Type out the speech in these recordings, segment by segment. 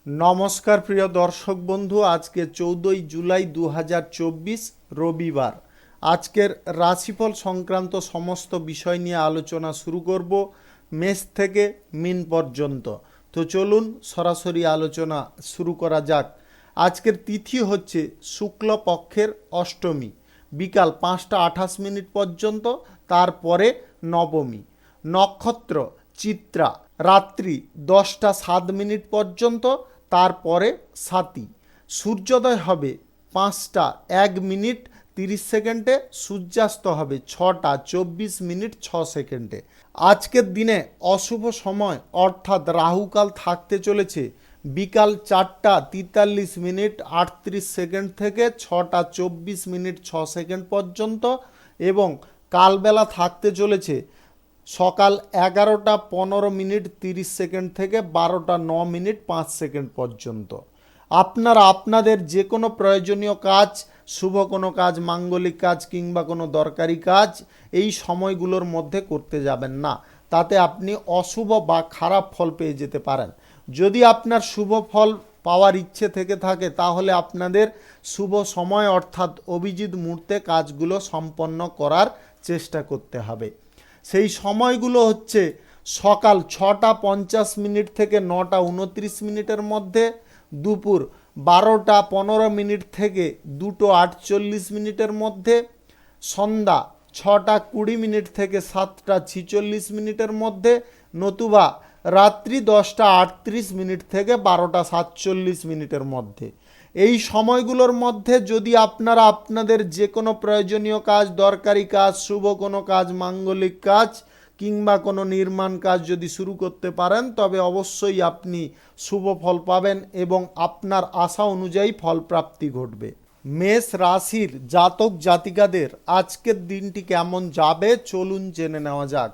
নমস্কার প্রিয় দর্শক বন্ধু, আজকে 14ই জুলাই 2024 রবিবার। আজকের রাশিফল সংক্রান্ত সমস্ত বিষয় নিয়ে আলোচনা শুরু করব মেষ থেকে মিন পর্যন্ত। তো চলুন সরাসরি আলোচনা শুরু করা যাক। আজকের তিথি হচ্ছে শুক্লপক্ষের অষ্টমী, বিকাল 5টা 28 মিনিট পর্যন্ত, তারপরে নবমী। নক্ষত্র চিত্রা, রাত্রি 10টা 7 মিনিট পর্যন্ত, তারপরে সাতি। সূর্যোদয় হবে 5টা 1 মিনিট 30 সেকেন্ডে, সূর্যাস্ত হবে 6টা 24 মিনিট 6 সেকেন্ডে। আজকের দিনে অশুভ সময় অর্থাৎ রাহুকাল থাকতে চলেছে বিকাল 4টা 43 মিনিট 38 সেকেন্ড থেকে 6টা 24 মিনিট 6 সেকেন্ড পর্যন্ত, এবং কালবেলা থাকতে চলেছে সকাল 11টা 15 মিনিট 30 সেকেন্ড থেকে 12টা 9 মিনিট 5 সেকেন্ড পর্যন্ত। আপনারা আপনাদের যে কোনো প্রয়োজনীয় কাজ, শুভ কোনো কাজ, মাঙ্গলিক কাজ কিংবা কোনো দরকারি কাজ এই সময়গুলোর মধ্যে করতে যাবেন না, তাতে আপনি অশুভ বা খারাপ ফল পেয়ে যেতে পারেন। যদি আপনার শুভ ফল পাওয়ার ইচ্ছে থেকে থাকে তাহলে আপনাদের শুভ সময় অর্থাৎ অভিজিৎ মুহূর্তে কাজগুলো সম্পন্ন করার চেষ্টা করতে হবে। সেই সময়গুলো হচ্ছে সকাল 6টা 50 মিনিট থেকে 9টা 29 মিনিটের মধ্যে, দুপুর 12টা 15 মিনিট থেকে 2টো 48 মিনিটের মধ্যে, সন্ধ্যা 6টা 20 মিনিট থেকে 7টা 46 মিনিটের মধ্যে, নতুবা রাত্রি 10টা 38 মিনিট থেকে 12টা 47 মিনিটের মধ্যে। এই সময়গুলোর মধ্যে যদি আপনারা আপনাদের যে কোনো প্রয়োজনীয় কাজ, দরকারি কাজ, শুভ কোনো কাজ, মাঙ্গলিক কাজ কিংবা কোনো নির্মাণ কাজ যদি শুরু করতে পারেন তবে অবশ্যই আপনি শুভ ফল পাবেন এবং আপনার আশা অনুযায়ী ফলপ্রাপ্তি ঘটবে। মেষ রাশির জাতক জাতিকাদের আজকের দিনটি কেমন যাবে চলুন জেনে নেওয়া যাক।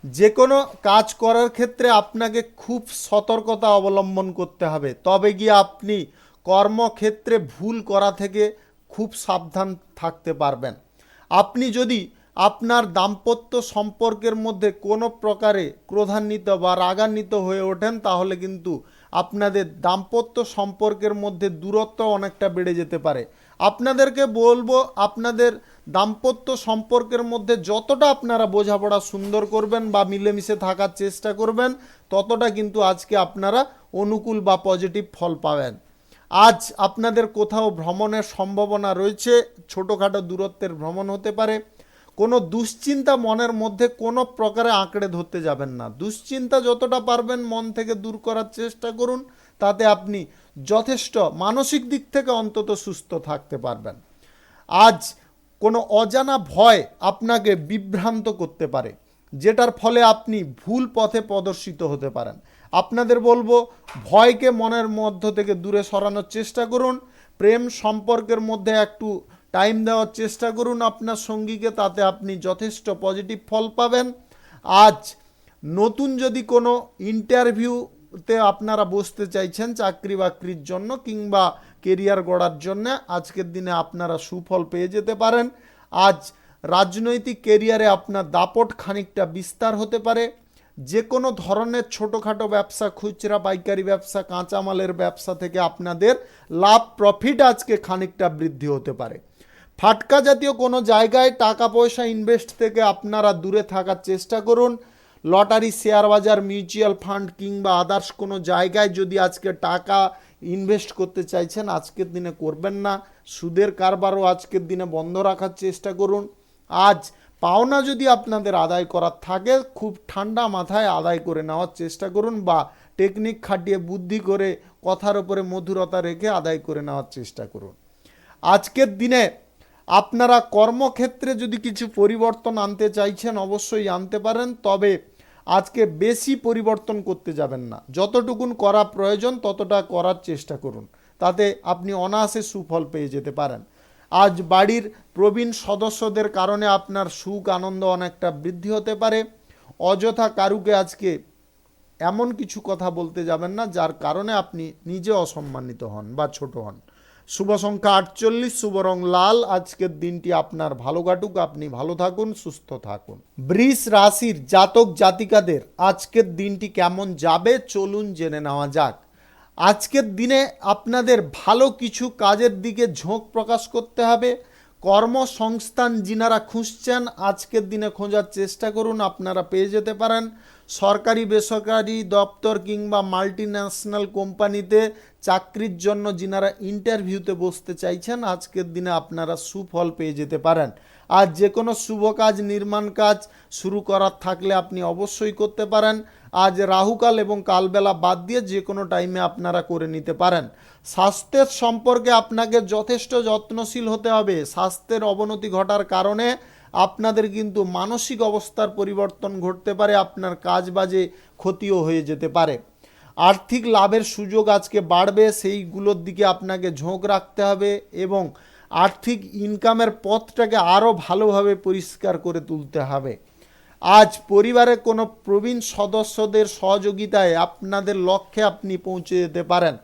যে কোনো কাজ করার ক্ষেত্রে আপনাকে খুব সতর্কতা অবলম্বন করতে হবে, তবে গিয়ে আপনি কর্মক্ষেত্রে ভুল করা থেকে খুব সাবধান থাকতে পারবেন। আপনি যদি আপনার দাম্পত্য সম্পর্কের মধ্যে কোনো প্রকারে ক্রোধান্বিত বা রাগান্বিত হয়ে ওঠেন তাহলে কিন্তু আপনাদের দাম্পত্য সম্পর্কের মধ্যে দূরত্ব অনেকটা বেড়ে যেতে পারে। আপনাদেরকে বলবো, আপনাদের দাম্পত্য সম্পর্কের মধ্যে যতটা আপনারা বোঝাপড়া সুন্দর করবেন বা মিলেমিশে থাকার চেষ্টা করবেন ততটা কিন্তু আজকে আপনারা অনুকূল বা পজিটিভ ফল পাবেন। আজ আপনাদের কোথাও ভ্রমণের সম্ভাবনা রয়েছে, ছোটোখাটো দূরত্বের ভ্রমণ হতে পারে। কোনো দুশ্চিন্তা মনের মধ্যে কোনো প্রকারে আঁকড়ে ধরতে যাবেন না। দুশ্চিন্তা যতটা পারবেন মন থেকে দূর করার চেষ্টা করুন, তাতে আপনি যথেষ্ট মানসিক দিক থেকে অন্তত সুস্থ থাকতে পারবেন। আজ কোনো অজানা ভয় আপনাকে বিভ্রান্ত করতে পারে, যেটার ফলে আপনি ভুল পথে প্রদর্শিত হতে পারেন। আপনাদের বলবো ভয়কে মনের মধ্য থেকে দূরে সরানোর চেষ্টা করুন। প্রেম সম্পর্কের মধ্যে একটু টাইম দেওয়ার চেষ্টা করুন আপনার সঙ্গীকে, তাতে আপনি যথেষ্ট পজিটিভ ফল পাবেন। আজ নতুন যদি কোনো ইন্টারভিউতে আপনারা বসতে চাইছেন চাকরি বাকরির জন্য কিংবা কেরিয়ার গড়ার জন্য, আজকের দিনে আপনারা সুফল পেয়ে যেতে পারেন। আজ রাজনৈতিক কেরিয়ারে আপনার দাপট খানিকটা বিস্তার হতে পারে। যে কোনো ধরনের ছোটোখাটো ব্যবসা, খুচরা পাইকারি ব্যবসা, কাঁচামালের ব্যবসা থেকে আপনাদের লাভ প্রফিট আজকে খানিকটা বৃদ্ধি হতে পারে। ফাটকা জাতীয় কোনো জায়গায় টাকা পয়সা ইনভেস্ট থেকে আপনারা দূরে থাকার চেষ্টা করুন। লটারি, শেয়ার বাজার, মিউচুয়াল ফান্ড কিংবা আদার্স কোনো জায়গায় যদি আজকে টাকা ইনভেস্ট করতে চাইছেন আজকের দিনে করবেন না। সুদের কারবারও আজকের দিনে বন্ধ রাখার চেষ্টা করুন। আজ পাওনা যদি আপনাদের আদায় করার থাকে খুব ঠান্ডা মাথায় আদায় করে নেওয়ার চেষ্টা করুন, বা টেকনিক খাটিয়ে বুদ্ধি করে কথার উপরে মধুরতা রেখে আদায় করে নেওয়ার চেষ্টা করুন। আজকের দিনে আপনারা কর্মক্ষেত্রে যদি কিছু পরিবর্তন আনতে চাইছেন অবশ্যই আনতে পারেন, তবে আজকে বেশি পরিবর্তন করতে যাবেন না। যতটুকুন করা প্রয়োজন ততটা করার চেষ্টা করুন, তাতে আপনি অনায়াসে সুফল পেয়ে যেতে পারেন। আজ বাড়ির প্রবীণ সদস্যদের কারণে আপনার সুখ আনন্দ অনেকটা বৃদ্ধি হতে পারে। অযথা কারুকে আজকে এমন কিছু কথা বলতে যাবেন না যার কারণে আপনি নিজে অসম্মানিত হন বা ছোট হন। শুভ সংখ্যা 48, শুভ রং লাল। আজকের দিনটি আপনার ভালো কাটুক, আপনি ভালো থাকুন, সুস্থ থাকুন। বৃষ রাশির জাতক জাতিকাদের আজকের দিনটি কেমন যাবে চলুন জেনে নেওয়া যাক। আজকের দিনে আপনাদের ভালো কিছু কাজের দিকে ঝোঁক প্রকাশ করতে হবে। কর্মসংস্থান যিনারা খুঁজছেন আজকের দিনে খোঁজার চেষ্টা করুন, আপনারা পেয়ে যেতে পারেন। সরকারি বেসরকারি দপ্তর কিংবা মাল্টিন্যাশনাল কোম্পানিতে চাকরির জন্য যিনারা ইন্টারভিউতে বসতে চাইছেন আজকের দিনে আপনারা সুফল পেয়ে যেতে পারেন। আর যে কোনো শুভ কাজ, নির্মাণ কাজ শুরু করার থাকলে আপনি অবশ্যই করতে পারেন। আজ রাহুকাল এবং কালবেলা বাদ দিয়ে যে কোনো টাইমে আপনারা করে নিতে পারেন। স্বাস্থ্যের সম্পর্কে আপনাকে যথেষ্ট যত্নশীল হতে হবে। স্বাস্থ্যের অবনতি ঘটার কারণে আপনাদের কিন্তু মানসিক অবস্থার পরিবর্তন ঘটতে পারে, আপনার কাজ বাজে ক্ষতিও হয়ে যেতে পারে। আর্থিক লাভের সুযোগ আজকে বাড়বে, সেইগুলোর দিকে আপনাকে ঝোঁক রাখতে হবে এবং আর্থিক ইনকামের পথটাকে আরও ভালোভাবে পরিষ্কার করে তুলতে হবে। আজ পরিবারের কোনো প্রবীণ সদস্যদের সহযোগিতায় আপনাদের লক্ষ্যে আপনি পৌঁছে যেতে পারেন।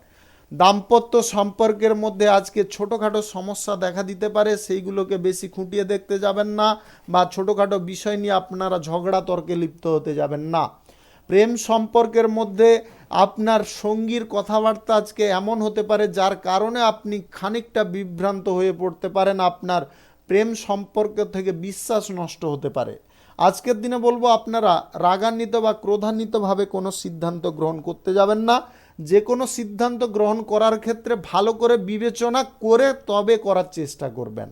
দাম্পত্য সম্পর্কের মধ্যে আজকে ছোটোখাটো সমস্যা দেখা দিতে পারে, সেইগুলোকে বেশি খুঁটিয়ে দেখতে যাবেন না বা ছোটোখাটো বিষয় নিয়ে আপনারা ঝগড়া তর্কে লিপ্ত হতে যাবেন না। প্রেম সম্পর্কের মধ্যে আপনার সঙ্গীর কথাবার্তা আজকে এমন হতে পারে যার কারণে আপনি খানিকটা বিভ্রান্ত হয়ে পড়তে পারেন, আপনার প্রেম সম্পর্ক থেকে বিশ্বাস নষ্ট হতে পারে। আজকের দিনে বলবো আপনারা রাগান্বিত বা ক্রোধান্বিতভাবে কোনো সিদ্ধান্ত গ্রহণ করতে যাবেন না। যে কোনো সিদ্ধান্ত গ্রহণ করার ক্ষেত্রে ভালো করে বিবেচনা করে তবে করার চেষ্টা করবেন।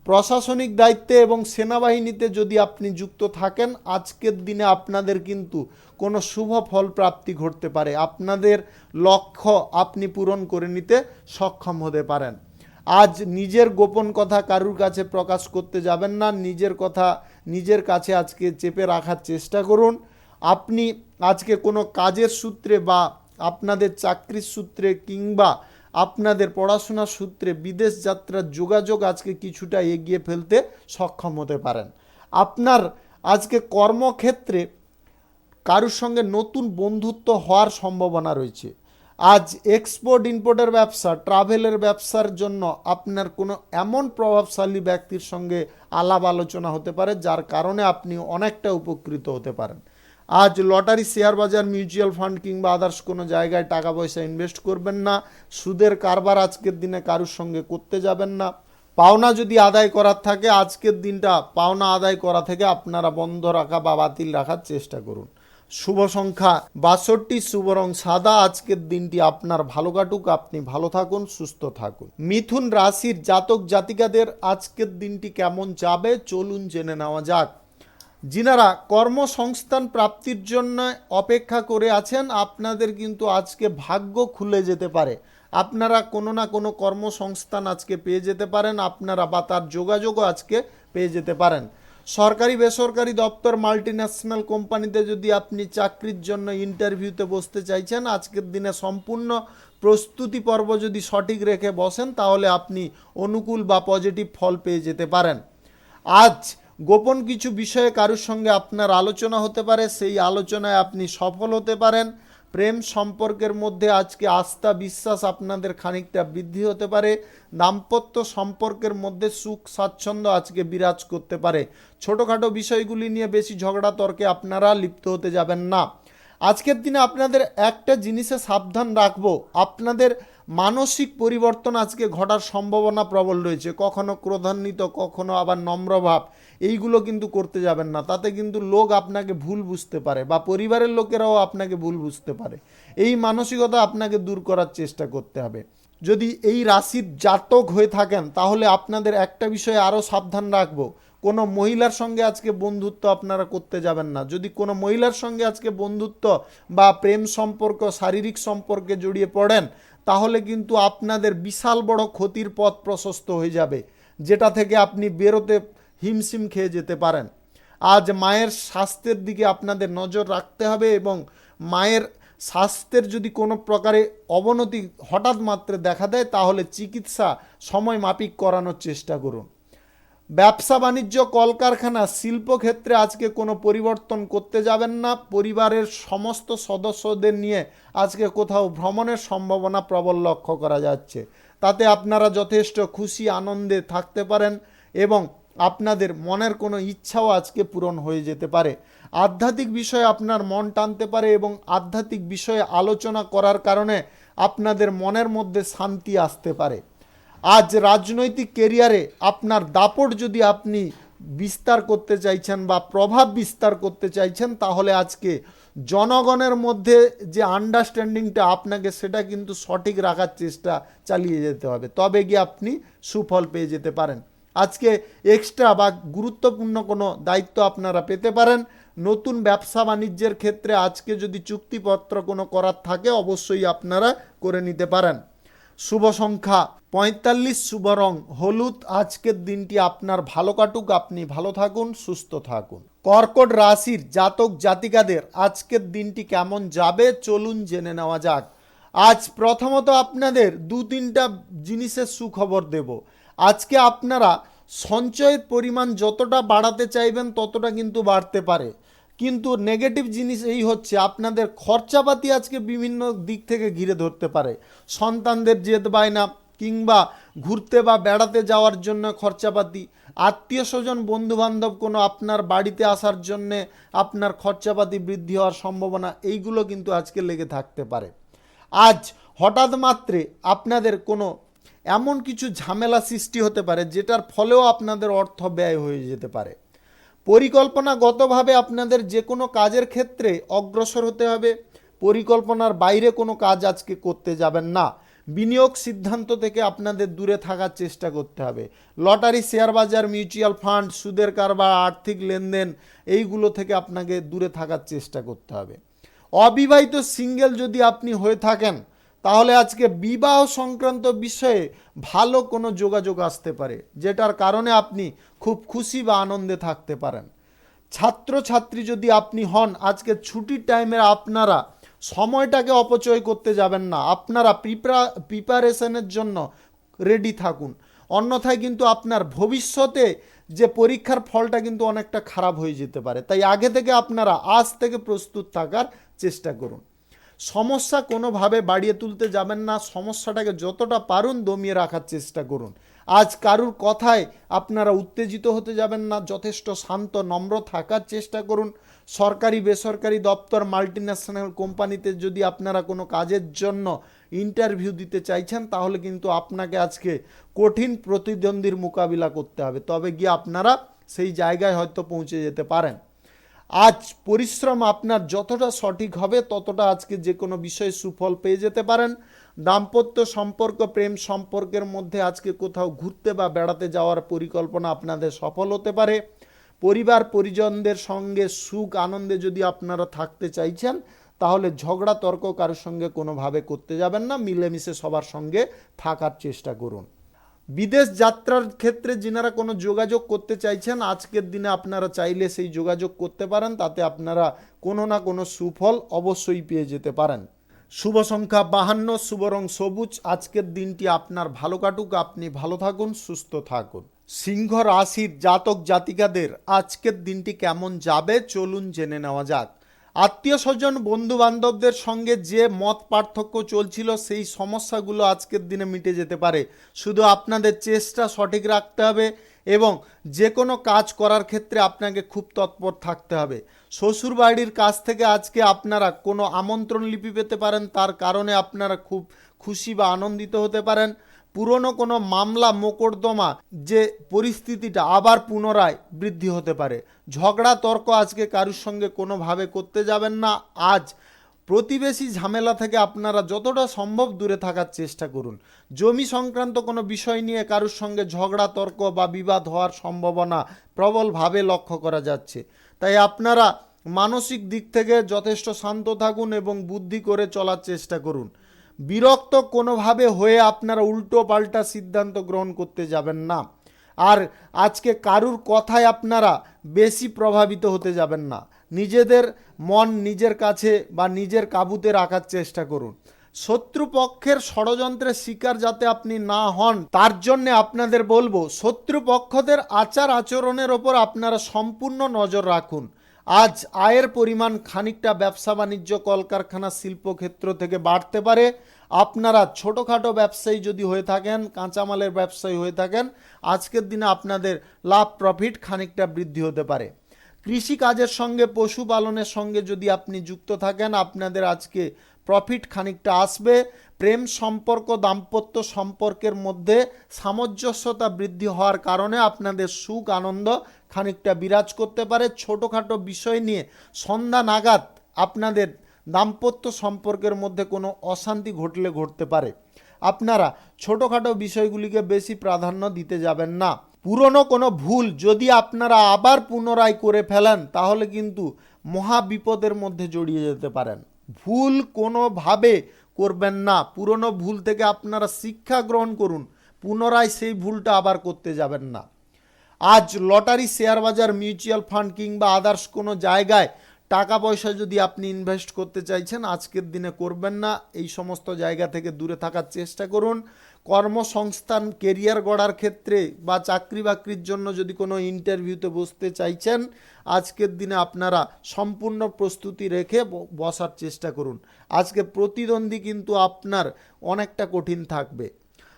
প্রশাসনিক দায়িত্বে এবং সেনাবাহিনীতে যদি আপনি যুক্ত থাকেন আজকের দিনে আপনাদের কিন্তু কোনো শুভ ফল প্রাপ্তি ঘটতে পারে, আপনাদের লক্ষ্য আপনি পূরণ করে নিতে সক্ষম হতে পারেন। আজ নিজের গোপন কথা কারুর কাছে প্রকাশ করতে যাবেন না, নিজের কথা নিজের কাছে আজকে চেপে রাখার চেষ্টা করুন। আপনি আজকে কোনো কাজের সূত্রে বা আপনাদের চাকরির সূত্রে কিংবা আপনাদের পড়াশোনার সূত্রে বিদেশ যাত্রার যোগাযোগ আজকে কিছুটা এগিয়ে ফেলতে সক্ষম হতে পারেন। আপনার আজকে কর্মক্ষেত্রে কারুর সঙ্গে নতুন বন্ধুত্ব হওয়ার সম্ভাবনা রয়েছে। আজ এক্সপোর্ট ইম্পোর্টের ব্যবসা, ট্রাভেলের ব্যবসার জন্য আপনার কোনো এমন প্রভাবশালী ব্যক্তির সঙ্গে আলাপ আলোচনা হতে পারে যার কারণে আপনি অনেকটা উপকৃত হতে পারেন। আজ লটারি, শেয়ার বাজার, মিউচুয়াল ফান্ড কিংবা আদার্স কোনো জায়গায় টাকা পয়সা ইনভেস্ট করবেন না। সুদের কারবার আজকের দিনে কারুর সঙ্গে করতে যাবেন না। পাওনা যদি আদায় করার থাকে আজকের দিনটা পাওনা আদায় করা থেকে আপনারা বন্ধ রাখা বা বাতিল রাখার চেষ্টা করুন। শুভ সংখ্যা 62, শুভ রং সাদা। আজকের দিনটি আপনার ভালো কাটুক, আপনি ভালো থাকুন, সুস্থ থাকুন। মিথুন রাশির জাতক জাতিকাদের আজকের দিনটি কেমন যাবে চলুন জেনে নেওয়া যাক। যিনারা কর্মসংস্থান প্রাপ্তির জন্য অপেক্ষা করে আছেন আপনাদের কিন্তু আজকে ভাগ্য খুলে যেতে পারে, আপনারা কোনো না কোনো কর্মসংস্থান আজকে পেয়ে যেতে পারেন, আপনারা বা তার যোগাযোগও আজকে পেয়ে যেতে পারেন। সরকারি বেসরকারি দপ্তর, মাল্টিন্যাশনাল কোম্পানিতে যদি আপনি চাকরির জন্য ইন্টারভিউতে বসতে চাইছেন আজকের দিনে সম্পূর্ণ প্রস্তুতি পর্ব যদি সঠিক রেখে বসেন তাহলে আপনি অনুকূল বা পজিটিভ ফল পেয়ে যেতে পারেন। আজ গোপন কিছু বিষয়ে কারোর সঙ্গে আপনার আলোচনা হতে পারে, সেই আলোচনায় আপনি সফল হতে পারেন। প্রেম সম্পর্কের মধ্যে আজকে আস্থা বিশ্বাস আপনাদের খানিকটা বৃদ্ধি হতে পারে। দাম্পত্য সম্পর্কের মধ্যে সুখ স্বাচ্ছন্দ্য আজকে বিরাজ করতে পারে। ছোটোখাটো বিষয়গুলি নিয়ে বেশি ঝগড়া তর্কে আপনারা লিপ্ত হতে যাবেন না। আজকের দিনে আপনাদের একটা জিনিসে সাবধান রাখবো, আপনাদের মানসিক পরিবর্তন আজকে ঘটার সম্ভাবনা প্রবল রয়েছে। কখনো ক্রোধান্বিত, কখনো আবার নম্রভাব, এইগুলো কিন্তু করতে যাবেন না, তাতে কিন্তু লোক আপনাকে ভুল বুঝতে পারে বা পরিবারের লোকেরাও আপনাকে ভুল বুঝতে পারে। এই মানসিকতা আপনাকে দূর করার চেষ্টা করতে হবে। যদি এই রাশির জাতক হয়ে থাকেন তাহলে আপনাদের একটা বিষয়ে আরও সাবধান রাখবো, কোনো মহিলার সঙ্গে আজকে বন্ধুত্ব আপনারা করতে যাবেন না। যদি কোনো মহিলার সঙ্গে আজকে বন্ধুত্ব বা প্রেম সম্পর্ক, শারীরিক সম্পর্কে জড়িয়ে পড়েন তাহলে কিন্তু আপনাদের বিশাল বড় ক্ষতির পথ প্রশস্ত হয়ে যাবে, যেটা থেকে আপনি বেরোতে হিমশিম খেয়ে যেতে পারেন। আজ মায়ের স্বাস্থ্যের দিকে আপনাদের নজর রাখতে হবে এবং মায়ের স্বাস্থ্যের যদি কোনো প্রকারে অবনতি হঠাৎ মাত্রে দেখা দেয় তাহলে চিকিৎসা সময় মাফিক করানোর চেষ্টা করুন। ব্যবসা বাণিজ্য, কলকারখানা, শিল্পক্ষেত্রে আজকে কোনো পরিবর্তন করতে যাবেন না। পরিবারের সমস্ত সদস্যদের নিয়ে আজকে কোথাও ভ্রমণের সম্ভাবনা প্রবল লক্ষ্য করা যাচ্ছে, তাতে আপনারা যথেষ্ট খুশি আনন্দে থাকতে পারেন এবং আপনাদের মনের কোনো ইচ্ছাও আজকে পূরণ হয়ে যেতে পারে। আধ্যাত্মিক বিষয়ে আপনার মন টানতে পারে এবং আধ্যাত্মিক বিষয়ে আলোচনা করার কারণে আপনাদের মনের মধ্যে শান্তি আসতে পারে। আজ রাজনৈতিক কেরিয়ারে আপনার দাপট যদি আপনি বিস্তার করতে চাইছেন বা প্রভাব বিস্তার করতে চাইছেন, তাহলে আজকে জনগণের মধ্যে যে আন্ডারস্ট্যান্ডিংটা আপনাকে সেটা কিন্তু সঠিক রাখার চেষ্টা চালিয়ে যেতে হবে, তবে গিয়ে আপনি সুফল পেয়ে যেতে পারেন। আজকে এক্সট্রা বা গুরুত্বপূর্ণ কোনো দায়িত্ব আপনারা পেতে পারেন। নতুন ব্যবসা বাণিজ্যের ক্ষেত্রে আজকে যদি চুক্তিপত্র কোনো করার থাকে অবশ্যই আপনারা করে নিতে পারেন। শুভ সংখ্যা 45, শুভ রং হলুদ। আজকের দিনটি আপনার ভালো কাটুক, আপনি ভালো থাকুন, সুস্থ থাকুন। কর্কট রাশির জাতক জাতিকাদের আজকের দিনটি কেমন যাবে চলুন জেনে নেওয়া যাক। আজ প্রথমত আপনাদের 2-3টা জিনিসের সুখবর দেব। আজকে আপনারা সঞ্চয়ের পরিমাণ যতটা বাড়াতে চাইবেন ততটা কিন্তু বাড়তে পারে, কিন্তু নেগেটিভ জিনিস এই হচ্ছে আপনাদের খরচাপাতি আজকে বিভিন্ন দিক থেকে ঘিরে ধরতে পারে। সন্তানদের জেদ বায়না কিংবা ঘুরতে বা বেড়াতে যাওয়ার জন্য খরচাপাতি, আত্মীয় স্বজন বন্ধুবান্ধব কোনো আপনার বাড়িতে আসার জন্যে আপনার খরচাপাতি বৃদ্ধি হওয়ার সম্ভাবনা, এইগুলো কিন্তু আজকে লেগে থাকতে পারে। আজ হঠাৎ মাত্রে আপনাদের কোনো এমন কিছু ঝামেলা সৃষ্টি হতে পারে যেটার ফলেও আপনাদের অর্থ ব্যয় হয়ে যেতে পারে। পরিকল্পনাগতভাবে আপনাদের যে কোনো কাজের ক্ষেত্রে অগ্রসর হতে হবে। পরিকল্পনার বাইরে কোনো কাজ আজকে করতে যাবেন না। বিনিয়োগ সিদ্ধান্ত থেকে আপনাদের দূরে থাকার চেষ্টা করতে হবে। লটারি, শেয়ার বাজার, মিউচুয়াল ফান্ড, সুদের কারবার, আর্থিক লেনদেন, এইগুলো থেকে আপনাকে দূরে থাকার চেষ্টা করতে হবে। অবিবাহিত সিঙ্গেল যদি আপনি হয়ে থাকেন তাহলে আজকে বিবাহ সংক্রান্ত বিষয়ে ভালো কোনো যোগাযোগ আসতে পারে, যেটার কারণে আপনি খুব খুশি বা আনন্দে থাকতে পারেন। ছাত্রছাত্রী যদি আপনি হন, আজকে ছুটির টাইমে আপনারা সময়টাকে অপচয় করতে যাবেন না, আপনারা প্রিপারেশনের জন্য রেডি থাকুন। অন্যথায় কিন্তু আপনার ভবিষ্যতে যে পরীক্ষার ফলটা কিন্তু অনেকটা খারাপ হয়ে যেতে পারে, তাই আগে থেকে আপনারা আজ থেকে প্রস্তুত থাকার চেষ্টা করুন। সমস্যা কোনোভাবে বাড়িয়ে তুলতে যাবেন না, সমস্যাটাকে যতটা পারুন দমিয়ে রাখার চেষ্টা করুন। আজ কারুর কথায় আপনারা উত্তেজিত হতে যাবেন না, যথেষ্ট শান্ত নম্র থাকার চেষ্টা করুন। সরকারি বেসরকারি দপ্তর, মাল্টিন্যাশনাল কোম্পানিতে যদি আপনারা কোনো কাজের জন্য ইন্টারভিউ দিতে চাইছেন তাহলে কিন্তু আপনাকে আজকে কঠিন প্রতিদ্বন্দ্বীর মোকাবিলা করতে হবে, তবে গিয়ে আপনারা সেই জায়গায় হয়তো পৌঁছে যেতে পারেন। আজ পরিশ্রম আপনার যতটা সঠিক হবে ততটা আজকে যে কোনো বিষয়ে সুফল পেয়ে যেতে পারেন। দাম্পত্য সম্পর্ক, প্রেম সম্পর্কের মধ্যে আজকে কোথাও ঘুরতে বা বেড়াতে যাওয়ার পরিকল্পনা আপনাদের সফল হতে পারে। পরিবার পরিজনদের সঙ্গে সুখ আনন্দে যদি আপনারা থাকতে চাইছেন তাহলে ঝগড়া তর্ক কারোর সঙ্গে কোনোভাবে করতে যাবেন না, মিলেমিশে সবার সঙ্গে থাকার চেষ্টা করুন। বিদেশ যাত্রার ক্ষেত্রে যিনারা কোনো যোগাযোগ করতে চাইছেন আজকের দিনে আপনারা চাইলে সেই যোগাযোগ করতে পারেন, তাতে আপনারা কোনো না কোনো সুফল অবশ্যই পেয়ে যেতে পারেন। শুভ সংখ্যা 52, শুভ রং সবুজ। আজকের দিনটি আপনার ভালো কাটুক, আপনি ভালো থাকুন, সুস্থ থাকুন। সিংহ রাশির জাতক জাতিকাদের আজকের দিনটি কেমন যাবে চলুন জেনে নেওয়া যাক। আত্মীয় স্বজন বন্ধু বান্ধবদের সঙ্গে যে মত পার্থক্য চলছিল সেই সমস্যাগুলো আজকের দিনে মিটে যেতে পারে। শুধু আপনাদের চেষ্টা সঠিক রাখতে হবে এবং যে কোনো কাজ করার ক্ষেত্রে আপনাকে খুব তৎপর থাকতে হবে। শ্বশুর বাড়ির কাছ থেকে আজকে আপনারা কোনো আমন্ত্রণ লিপি পেতে পারেন, তার কারণে আপনারা খুব খুশি বা আনন্দিত হতে পারেন। পুরনো কোনো মামলা মোকদ্দমা যে পরিস্থিতিটা আবার পুনরায় বৃদ্ধি হতে পারে। ঝগড়া তর্ক আজকে কারুর সঙ্গে কোনোভাবে করতে যাবেন না। আজ প্রতিবেশী ঝামেলা থেকে আপনারা যতটা সম্ভব দূরে থাকার চেষ্টা করুন। জমি সংক্রান্ত কোনো বিষয় নিয়ে কারুর সঙ্গে ঝগড়া তর্ক বা বিবাদ হওয়ার সম্ভাবনা প্রবলভাবে লক্ষ্য করা যাচ্ছে, তাই আপনারা মানসিক দিক থেকে যথেষ্ট শান্ত থাকুন এবং বুদ্ধি করে চলার চেষ্টা করুন। বিরক্ত কোনোভাবে হয়ে আপনারা উল্টো পাল্টা সিদ্ধান্ত গ্রহণ করতে যাবেন না। আর আজকে কারুর কথায় আপনারা বেশি প্রভাবিত হতে যাবেন না। নিজেদের মন নিজের কাছে বা নিজের কাবুতে রাখার চেষ্টা করুন। শত্রুপক্ষের ষড়যন্ত্রের শিকার যাতে আপনি না হন তার জন্যে আপনাদের বলবো, শত্রুপক্ষদের আচার আচরণের ওপর আপনারা সম্পূর্ণ নজর রাখুন। আজ আয়ের পরিমাণ খানিকটা ব্যবসা বাণিজ্য কলকারখানা শিল্পক্ষেত্র থেকে বাড়তে পারে। আপনারা ছোটোখাটো ব্যবসায়ী যদি হয়ে থাকেন, কাঁচামালের ব্যবসায়ী হয়ে থাকেন, আজকের দিনে আপনাদের লাভ প্রফিট খানিকটা বৃদ্ধি হতে পারে। কৃষিকাজের সঙ্গে পশুপালনের সঙ্গে যদি আপনি যুক্ত থাকেন আপনাদের আজকে প্রফিট খানিকটা আসবে। প্রেম সম্পর্ক দাম্পত্য সম্পর্কের মধ্যে সামঞ্জস্যতা বৃদ্ধি হওয়ার কারণে আপনাদের সুখ আনন্দ খানিকটা বিরাজ করতে পারে। ছোটোখাটো বিষয় নিয়ে সন্ধ্যা নাগাদ আপনাদের দাম্পত্য সম্পর্কের মধ্যে কোনো অশান্তি ঘটতে পারে। আপনারা ছোটোখাটো বিষয়গুলিকে বেশি প্রাধান্য দিতে যাবেন না। পুরনো কোনো ভুল যদি আপনারা আবার পুনরায় করে ফেলেন তাহলে কিন্তু মহা বিপদের মধ্যে জড়িয়ে যেতে পারেন। ভুল কোনোভাবে করবেন না। পুরনো ভুল থেকে আপনারা শিক্ষা গ্রহণ করুন, পুনরায় সেই ভুলটা আবার করতে যাবেন না। আজ লটারি, শেয়ার বাজার, মিউচুয়াল ফান্ড কিংবা আদার্স কোনো জায়গায় টাকা পয়সা যদি আপনি ইনভেস্ট করতে চাইছেন আজকের দিনে করবেন না। এই সমস্ত জায়গা থেকে দূরে থাকার চেষ্টা করুন। কর্মসংস্থান, কেরিয়ার গড়ার ক্ষেত্রে বা চাকরি বাকরির জন্য যদি কোনো ইন্টারভিউতে বসতে চাইছেন আজকের দিনে আপনারা সম্পূর্ণ প্রস্তুতি রেখে বসার চেষ্টা করুন। আজকে প্রতিদ্বন্দ্বী কিন্তু আপনার অনেকটা কঠিন থাকবে।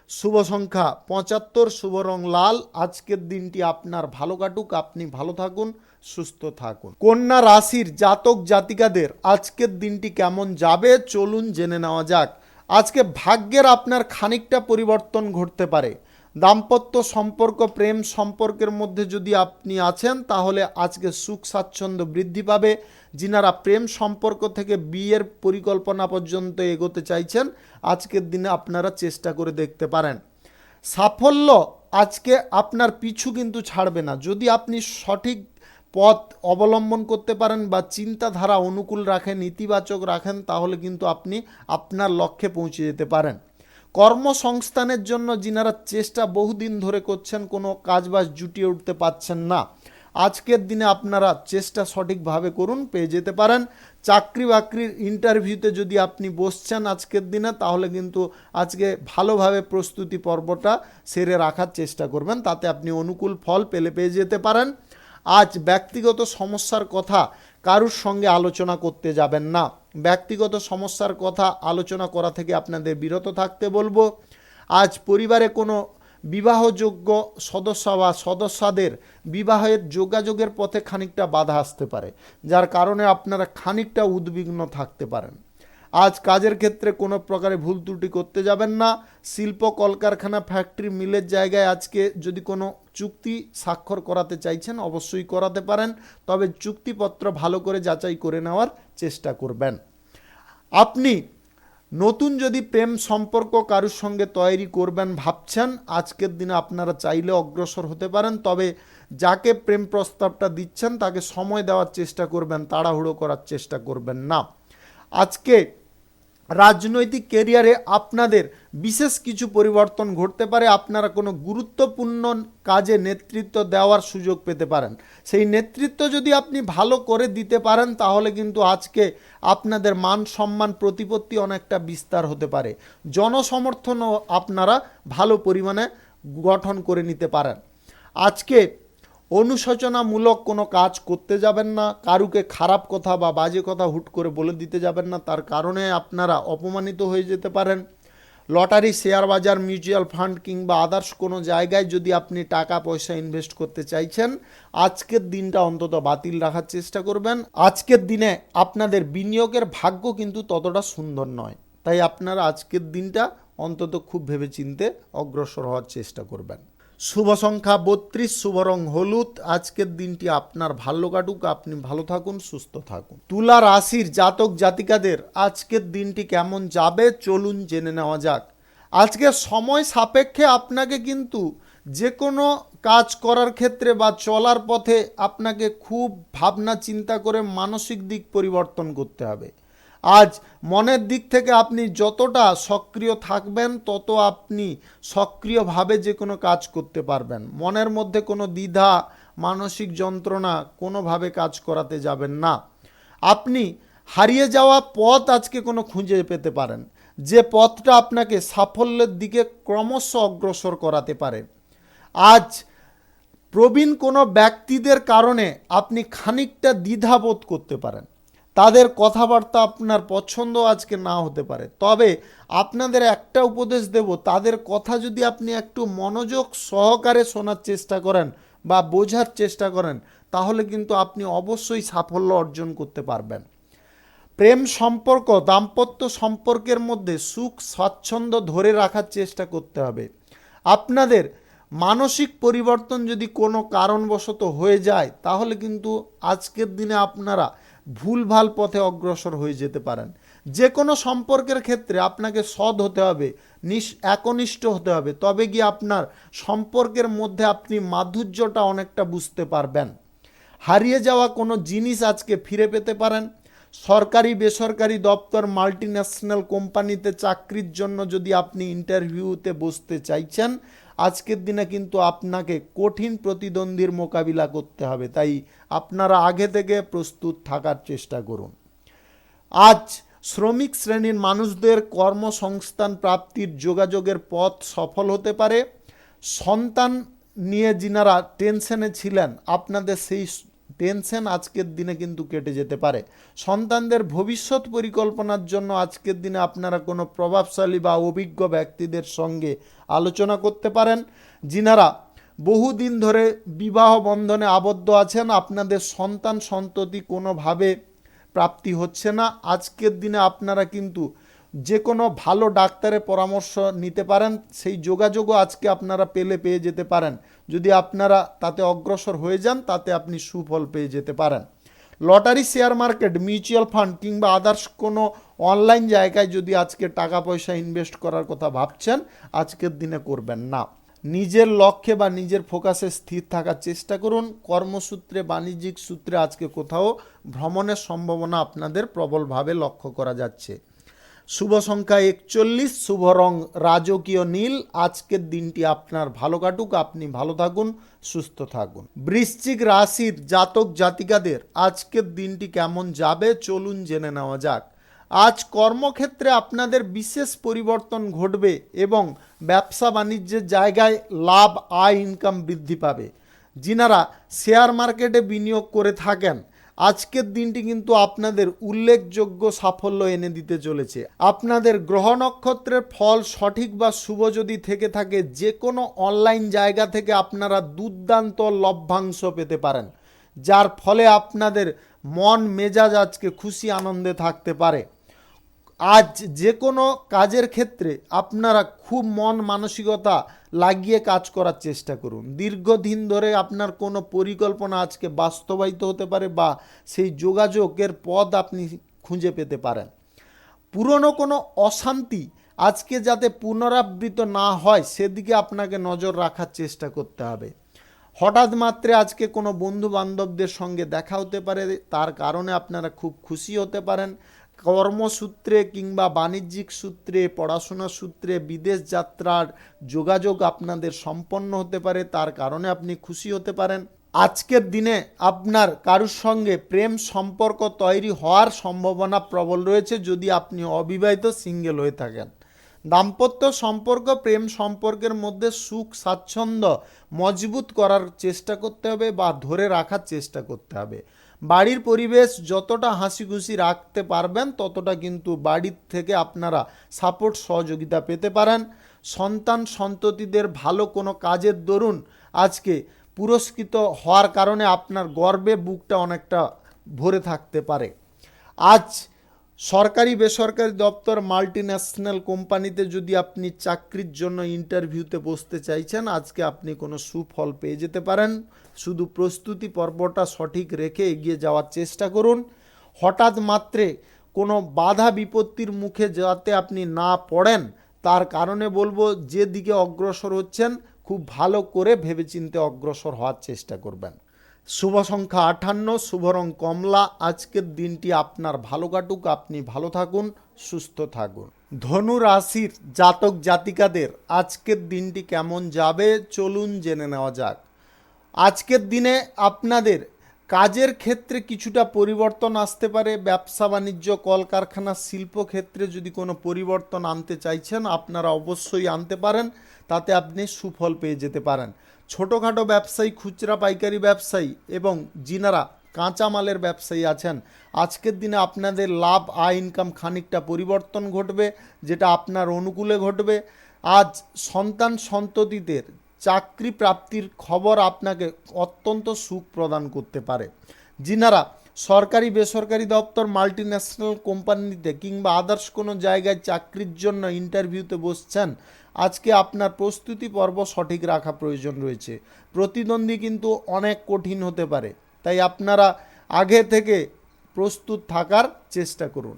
শুভ সংখ্যা 75, শুভ রং লাল। আজকের দিনটি আপনার ভালো কাটুক, আপনি ভালো থাকুন, সুস্থ থাকুন। কন্যা রাশির জাতক জাতিকাদের আজকের দিনটি কেমন যাবে চলুন জেনে নেওয়া যাক। আজকে ভাগ্যের আপনার খানিকটা পরিবর্তন ঘটতে পারে। দাম্পত্য সম্পর্ক, প্রেম সম্পর্কের মধ্যে যদি আপনি আছেন তাহলে আজকে সুখ স্বাচ্ছন্দ্য বৃদ্ধি পাবে। যিনারা প্রেম সম্পর্ক থেকে বিয়ের পরিকল্পনা পর্যন্ত এগোতে চাইছেন আজকের দিনে আপনারা চেষ্টা করে দেখতে পারেন। সাফল্য আজকে আপনার পিছু কিন্তু ছাড়বে না। যদি আপনি সঠিক পথ অবলম্বন করতে পারেন বা চিন্তাধারা অনুকূল রাখেন, ইতিবাচক রাখেন তাহলে কিন্তু আপনি আপনার লক্ষ্যে পৌঁছে যেতে পারেন। কর্মসংস্থানের জন্য যিনারা চেষ্টা বহুদিন ধরে করছেন কোনো কাজবাজ জুটিয়ে উঠতে পারছেন না আজকের দিনে আপনারা চেষ্টা সঠিকভাবে করুন, পেয়ে যেতে পারেন। চাকরি বাকরির ইন্টারভিউতে যদি আপনি বসছেন আজকের দিনে তাহলে কিন্তু আজকে ভালোভাবে প্রস্তুতি পর্বটা সেরে রাখার চেষ্টা করবেন, তাতে আপনি অনুকূল ফল পেয়ে যেতে পারেন। আজ ব্যক্তিগত সমস্যার কথা কারুর সঙ্গে আলোচনা করতে যাবেন না। ব্যক্তিগত সমস্যার কথা আলোচনা করা থেকে আপনাদের বিরত থাকতে বলবো। আজ পরিবারে কোনো বিবাহযোগ্য সদস্য বা সদস্যদের বিবাহের যোগাযোগের পথে খানিকটা বাধা আসতে পারে, যার কারণে আপনারা খানিকটা উদ্বিগ্ন থাকতে পারেন। আজ কাজের ক্ষেত্রে কোনো প্রকারে ভুল ত্রুটি করতে যাবেন না। শিল্প, কলকারখানা, ফ্যাক্টরি, মিলের জায়গায় আজকে যদি কোনো চুক্তি স্বাক্ষর করাতে চাইছেন অবশ্যই করাতে পারেন, তবে চুক্তিপত্র ভালো করে যাচাই করে নেওয়ার চেষ্টা করবেন। আপনি নতুন যদি প্রেম সম্পর্ক কারুর সঙ্গে তৈরি করবেন ভাবছেন আজকের দিনে আপনারা চাইলে অগ্রসর হতে পারেন, তবে যাকে প্রেম প্রস্তাবটা দিচ্ছেন তাকে সময় দেওয়ার চেষ্টা করবেন, তাড়াহুড়ো করার চেষ্টা করবেন না। আজকে রাজনৈতিক ক্যারিয়ারে আপনাদের বিশেষ কিছু পরিবর্তন ঘটতে পারে। আপনারা কোনো গুরুত্বপূর্ণ কাজে নেতৃত্ব দেওয়ার সুযোগ পেতে পারেন। সেই নেতৃত্ব যদি আপনি ভালো করে দিতে পারেন তাহলে কিন্তু আজকে আপনাদের মান সম্মান প্রতিপত্তি অনেকটা বিস্তার হতে পারে। জনসমর্থনও আপনারা ভালো পরিমাণে গঠন করে নিতে পারেন। আজকে অনুশোচনামূলক কোনো কাজ করতে যাবেন না। কারুকে খারাপ কথা বা বাজে কথা হুট করে বলে দিতে যাবেন না, তার কারণে আপনারা অপমানিত হয়ে যেতে পারেন। লটারি, শেয়ার বাজার, মিউচুয়াল ফান্ড কিংবা আদার্স কোনো জায়গায় যদি আপনি টাকা পয়সা ইনভেস্ট করতে চাইছেন আজকের দিনটা অন্তত বাতিল রাখার চেষ্টা করবেন। আজকের দিনে আপনাদের বিনিয়োগের ভাগ্য কিন্তু ততটা সুন্দর নয়, তাই আপনারা আজকের দিনটা অন্তত খুব ভেবেচিন্তে অগ্রসর হওয়ার চেষ্টা করবেন। শুভ সংখ্যা 32, শুভ রং হলুদ। আজকের দিনটি আপনার ভালো কাটুক, আপনি ভালো থাকুন, সুস্থ থাকুন। তুলা রাশির জাতক জাতিকাদের আজকের দিনটি কেমন যাবে চলুন জেনে নেওয়া যাক। আজকে সময় সাপেক্ষে আপনাকে কিন্তু যে কোনো কাজ করার ক্ষেত্রে বা চলার পথে আপনাকে খুব ভাবনা চিন্তা করে মানসিক দিক পরিবর্তন করতে হবে। আজ মনের দিক থেকে আপনি যতটা সক্রিয় থাকবেন তত আপনি সক্রিয়ভাবে যে কোনো কাজ করতে পারবেন। মনের মধ্যে কোনো দ্বিধা, মানসিক যন্ত্রণা কোনোভাবে কাজ করাতে যাবেন না। আপনি হারিয়ে যাওয়া পথ আজকে কোনো খুঁজে পেতে পারেন, যে পথটা আপনাকে সাফল্যের দিকে ক্রমশ অগ্রসর করাতে পারে। আজ প্রবীণ কোনো ব্যক্তিদের কারণে আপনি খানিকটা দ্বিধাবোধ করতে পারেন। তাদের কথাবার্তা আপনার পছন্দ আজকে না হতে পারে, তবে আপনাদের একটা উপদেশ দেব, তাদের কথা যদি আপনি একটু মনোযোগ সহকারে শোনার চেষ্টা করেন বা বোঝার চেষ্টা করেন তাহলে কিন্তু আপনি অবশ্যই সাফল্য অর্জন করতে পারবেন। প্রেম সম্পর্ক, দাম্পত্য সম্পর্কের মধ্যে সুখ স্বাচ্ছন্দ্য ধরে রাখার চেষ্টা করতে হবে। আপনাদের মানসিক পরিবর্তন যদি কোনো কারণবশত হয়ে যায় তাহলে কিন্তু আজকের দিনে আপনারা ভুলভাল পথে অগ্রসর হয়ে যেতে পারেন। যে কোনো সম্পর্কের ক্ষেত্রে আপনাকে সৎ হতে হবে, একনিষ্ঠ হতে হবে, তবে গিয়ে আপনার সম্পর্কের মধ্যে আপনি মাধুর্যটা অনেকটা বুঝতে পারবেন। হারিয়ে যাওয়া কোনো জিনিস আজকে ফিরে পেতে পারেন। সরকারি বেসরকারি দপ্তর, মাল্টিন্যাশনাল কোম্পানিতে চাকরির জন্য যদি আপনি ইন্টারভিউতে বসতে চাইছেন, আজকের দিনে কিন্তু আপনাকে কঠিন প্রতিদ্বন্দ্বীর মোকাবিলা করতে হবে, তাই আপনারা আগে থেকে প্রস্তুত থাকার চেষ্টা করুন। আজ শ্রমিক শ্রেণীর মানুষদের কর্মসংস্থান প্রাপ্তির যোগাযোগের পথ সফল হতে পারে। সন্তান নিয়ে যিনারা টেনশনে ছিলেন, আপনাদের সেই টেনশন আজকের দিনে কিন্তু কেটে যেতে পারে। সন্তানদের ভবিষ্যৎ পরিকল্পনার জন্য আজকের দিনে আপনারা কোনো প্রভাবশালী বা অভিজ্ঞ ব্যক্তিদের সঙ্গে আলোচনা করতে পারেন। যিনারা বহুদিন ধরে বিবাহ বন্ধনে আবদ্ধ আছেন, আপনাদের সন্তান সন্ততি কোনোভাবে প্রাপ্তি হচ্ছে না, আজকের দিনে আপনারা কিন্তু যে কোনো ভালো ডাক্তারের পরামর্শ নিতে পারেন। সেই যোগাযোগও আজকে আপনারা পেয়ে যেতে পারেন। যদি আপনারা তাতে অগ্রসর হয়ে যান, তাতে আপনি সুফল পেয়ে যেতে পারেন। Lottery, share market, mutual fund কিংবা আদার্স কোনো অনলাইন জায়গায় যদি আজকে টাকা পয়সা ইনভেস্ট করার কথা ভাবছেন, আজকের দিনে করবেন না। নিজের লক্ষ্যে বা নিজের ফোকাসে স্থির থাকার চেষ্টা করুন। কর্মসূত্রে, বাণিজ্যিক সূত্রে আজকে কোথাও ভ্রমণের সম্ভাবনা আপনাদের প্রবলভাবে লক্ষ্য করা যাচ্ছে। শুভ সংখ্যা 41, শুভ রং রাজকীয় নীল। আজকের দিনটি আপনার ভালো কাটুক, আপনি ভালো থাকুন, সুস্থ থাকুন। বৃশ্চিক রাশির জাতক জাতিকাদের আজকের দিনটি কেমন যাবে চলুন জেনে নেওয়া যাক। আজ কর্মক্ষেত্রে আপনাদের বিশেষ পরিবর্তন ঘটবে এবং ব্যবসা বাণিজ্যের জায়গায় লাভ, আয়, ইনকাম বৃদ্ধি পাবে। যিনারা শেয়ার মার্কেটে বিনিয়োগ করে থাকেন, আজকের দিনটি কিন্তু আপনাদের উল্লেখযোগ্য সাফল্য এনে দিতে চলেছে। আপনাদের গ্রহ নক্ষত্রের ফল সঠিক বা শুভ যদি থেকে থাকে, যে কোনো অনলাইন জায়গা থেকে আপনারা দুর্দান্ত লভ্যাংশ পেতে পারেন, যার ফলে আপনাদের মন মেজাজ আজকে খুশি আনন্দে থাকতে পারে। আজ যে কোনো কাজের ক্ষেত্রে আপনারা খুব মন মানসিকতা লাগিয়ে কাজ করার চেষ্টা করুন। দীর্ঘদিন ধরে আপনার কোনো পরিকল্পনা আজকে বাস্তবায়িত হতে পারে বা সেই যোগাযোগের পথ আপনি খুঁজে পেতে পারেন। পুরনো কোনো অশান্তি আজকে যাতে পুনরাবৃত্ত না হয় সেদিকে আপনাকে নজর রাখার চেষ্টা করতে হবে। হঠাৎ মাত্রে আজকে কোনো বন্ধু বান্ধবদের সঙ্গে দেখা হতে পারে, তার কারণে আপনারা খুব খুশি হতে পারেন। কর্মসূত্রে কিংবা বাণিজ্যিক সূত্রে, পড়াশোনা সূত্রে বিদেশ যাত্রার যোগাযোগ আপনাদের সম্পন্ন হতে পারে, তার কারণে আপনি খুশি হতে পারেন। আজকের দিনে আপনার কারুর সঙ্গে প্রেম সম্পর্ক তৈরি হওয়ার সম্ভাবনা প্রবল রয়েছে যদি আপনি অবিবাহিত সিঙ্গেল হয়ে থাকেন। দাম্পত্য সম্পর্ক, প্রেম সম্পর্কের মধ্যে সুখ স্বাচ্ছন্দ্য মজবুত করার চেষ্টা করতে হবে বা ধরে রাখার চেষ্টা করতে হবে। বাড়ির পরিবেশ যতটা হাসি খুশি রাখতে পারবেন ততটা কিন্তু বাড়ির থেকে আপনারা সাপোর্ট সহযোগিতা পেতে পারেন। সন্তান সন্ততিদের ভালো কোনো কাজের দরুন আজকে পুরস্কৃত হওয়ার কারণে আপনার গর্বে বুকটা অনেকটা ভরে থাকতে পারে। আজ সরকারি বেসরকারি দপ্তর, মাল্টিন্যাশনাল কোম্পানিতে যদি আপনি চাকরির জন্য ইন্টারভিউতে বসতে চাইছেন, আজকে আপনি কোনো সুফল পেয়ে যেতে পারেন। শুধু প্রস্তুতি পর্বটা সঠিক রেখে এগিয়ে যাওয়ার চেষ্টা করুন। হঠাৎ মাত্রে কোনো বাধা বিপত্তির মুখে যাতে আপনি না পড়েন, তার কারণে বলবো যে দিকে অগ্রসর হচ্ছেন খুব ভালো করে ভেবেচিন্তে অগ্রসর হওয়ার চেষ্টা করবেন। শুভ সংখ্যা 58, শুভ রং কমলা। আজকের দিনটি আপনার ভালো কাটুক, আপনি ভালো থাকুন, সুস্থ থাকুন। ধনু রাশির জাতক জাতিকাদের আজকের দিনটি কেমন যাবে চলুন জেনে নেওয়া যাক। আজকের দিনে আপনাদের কাজের ক্ষেত্রে কিছুটা পরিবর্তন আসতে পারে। ব্যবসা বাণিজ্য, কলকারখানা, শিল্পক্ষেত্রে যদি কোনো পরিবর্তন আনতে চাইছেন আপনারা অবশ্যই আনতে পারেন, তাতে আপনি সুফল পেয়ে যেতে পারেন। ছোটোখাটো ব্যবসায়ী, খুচরা পাইকারি ব্যবসায়ী এবং যিনারা কাঁচামালের ব্যবসায়ী আছেন, আজকের দিনে আপনাদের লাভ, আয়, ইনকাম খানিকটা পরিবর্তন ঘটবে, যেটা আপনার অনুকূলে ঘটবে। আজ সন্তান সন্ততিদের চাকরি প্রাপ্তির খবর আপনাকে অত্যন্ত সুখ প্রদান করতে পারে। যিনারা সরকারি বেসরকারি দপ্তর, মাল্টিন্যাশনাল কোম্পানিতে কিংবা আদার্স কোনো জায়গায় চাকরির জন্য ইন্টারভিউতে বসছেন, আজকে আপনার প্রস্তুতি পর্ব সঠিক রাখা প্রয়োজন রয়েছে। প্রতিদ্বন্দ্বী কিন্তু অনেক কঠিন হতে পারে, তাই আপনারা আগে থেকে প্রস্তুত থাকার চেষ্টা করুন।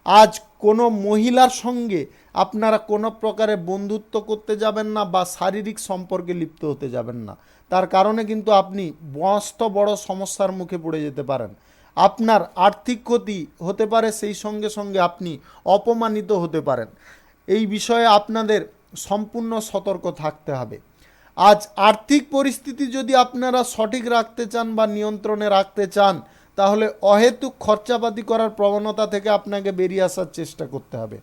আজ কোনো মহিলার সঙ্গে আপনারা কোনো প্রকারে বন্ধুত্ব করতে যাবেন না বা শারীরিক সম্পর্কে লিপ্ত হতে যাবেন না, তার কারণে কিন্তু আপনি মস্ত বড় সমস্যার মুখে পড়ে যেতে পারেন। আপনার আর্থিক ক্ষতি হতে পারে, সেই সঙ্গে সঙ্গে আপনি অপমানিত হতে পারেন। এই বিষয়ে আপনাদের সম্পূর্ণ সতর্ক থাকতে হবে। আজ আর্থিক পরিস্থিতি যদি আপনারা সঠিক রাখতে চান বা নিয়ন্ত্রণে রাখতে চান, তাহলে অহেতুক খরচাপাতি করার প্রবণতা থেকে আপনাকে বেরিয়ে আসার চেষ্টা করতে হবে।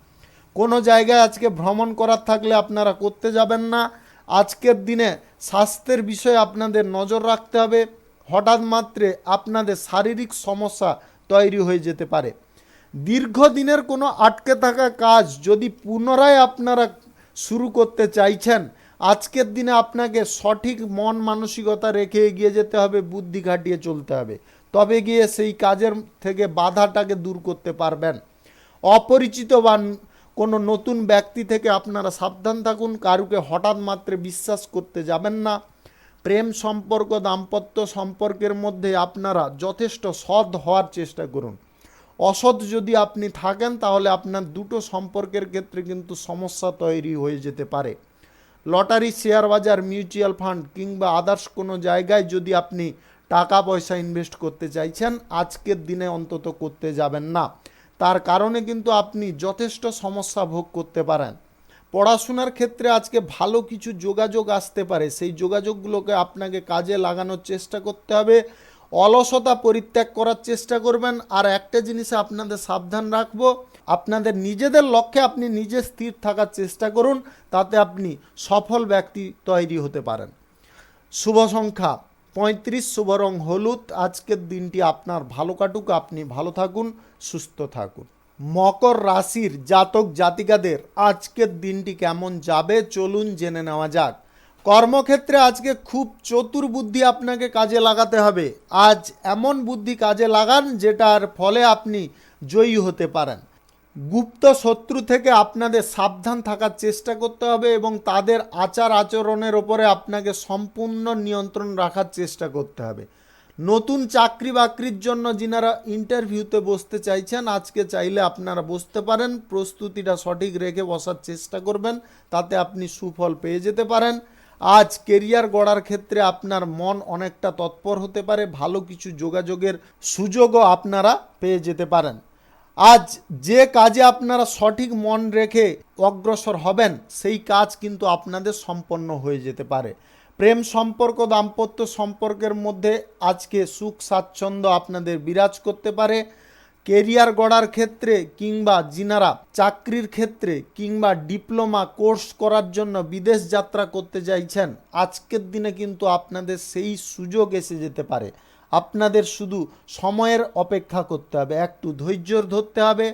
কোনো জায়গায় আজকে ভ্রমণ করার থাকলে আপনারা করতে যাবেন না। আজকের দিনে স্বাস্থ্যের বিষয়ে আপনাদের নজর রাখতে হবে। হঠাৎ মাত্রে আপনাদের শারীরিক সমস্যা তৈরি হয়ে যেতে পারে। দীর্ঘদিনের কোনো আটকে থাকা কাজ যদি পুনরায় আপনারা শুরু করতে চাইছেন, আজকের দিনে আপনাকে সঠিক মন মানসিকতা রেখে এগিয়ে যেতে হবে, বুদ্ধি খাটিয়ে চলতে হবে, তবে গিয়ে সেই কাজের থেকে বাধাটাকে দূর করতে পারবেন। অপরিচিত বা কোনো নতুন ব্যক্তি থেকে আপনারা সাবধান থাকুন। কারুকে হঠাৎ মাত্রে বিশ্বাস করতে যাবেন না। প্রেম সম্পর্ক, দাম্পত্য সম্পর্কের মধ্যে আপনারা যথেষ্ট সৎ হওয়ার চেষ্টা করুন। অসৎ যদি আপনি থাকেন, তাহলে আপনার দুটো সম্পর্কের ক্ষেত্রে কিন্তু সমস্যা তৈরি হয়ে যেতে পারে। লটারি, শেয়ার বাজার, মিউচুয়াল ফান্ড কিংবা আদার্স কোনো জায়গায় যদি আপনি টাকা পয়সা ইনভেস্ট করতে চাইছেন, আজকের দিনে অন্তত করতে যাবেন না। তার কারণে কিন্তু আপনি যথেষ্ট সমস্যা ভোগ করতে পারেন। পড়াশোনার ক্ষেত্রে আজকে ভালো কিছু যোগাযোগ আসতে পারে, সেই যোগাযোগগুলোকে আপনাকে কাজে লাগানোর চেষ্টা করতে হবে। অলসতা পরিত্যাগ করার চেষ্টা করবেন। আর একটা জিনিসে আপনাদের সাবধান রাখবো, আপনাদের নিজেদের লক্ষ্যে আপনি নিজে স্থির থাকার চেষ্টা করুন, তাতে আপনি সফল ব্যক্তি তৈরি হতে পারেন। শুভ সংখ্যা 35, শুভ রং হলুদ। আজকের দিনটি আপনার ভালো কাটুক, আপনি ভালো থাকুন, সুস্থ থাকুন। মকর রাশির জাতক জাতিকাদের আজকের দিনটি কেমন যাবে চলুন জেনে নেওয়া যাক। কর্মক্ষেত্রে আজকে খুব চতুর বুদ্ধি আপনাকে কাজে লাগাতে হবে। আজ এমন বুদ্ধি কাজে লাগান যেটার ফলে আপনি জয়ী হতে পারেন। গুপ্ত শত্রু থেকে আপনাদের সাবধান থাকার চেষ্টা করতে হবে এবং তাদের আচার আচরণের ওপরে আপনাকে সম্পূর্ণ নিয়ন্ত্রণ রাখার চেষ্টা করতে হবে। নতুন চাকরি বাকরির জন্য যিনারা ইন্টারভিউতে বসতে চাইছেন, আজকে চাইলে আপনারা বসতে পারেন। প্রস্তুতিটা সঠিক রেখে বসার চেষ্টা করবেন, তাতে আপনি সুফল পেয়ে যেতে পারেন। আজ কেরিয়ার গড়ার ক্ষেত্রে আপনার মন অনেকটা তৎপর হতে পারে, ভালো কিছু যোগাযোগের সুযোগও আপনারা পেয়ে যেতে পারেন। আজ যে কাজে আপনারা সঠিক মন রেখে অগ্রসর হবেন, সেই কাজ কিন্তু আপনাদের সম্পন্ন হয়ে যেতে পারে। প্রেম সম্পর্ক, দাম্পত্য সম্পর্কের মধ্যে আজকে সুখ স্বাচ্ছন্দ্য আপনাদের বিরাজ করতে পারে। কেরিয়ার গড়ার ক্ষেত্রে কিংবা যিনারা চাকরির ক্ষেত্রে কিংবা ডিপ্লোমা কোর্স করার জন্য বিদেশ যাত্রা করতে চাইছেন, আজকের দিনে কিন্তু আপনাদের সেই সুযোগ এসে যেতে পারে। আপনাদের শুধু সময়ের অপেক্ষা করতে হবে, একটু ধৈর্য ধরতে হবে।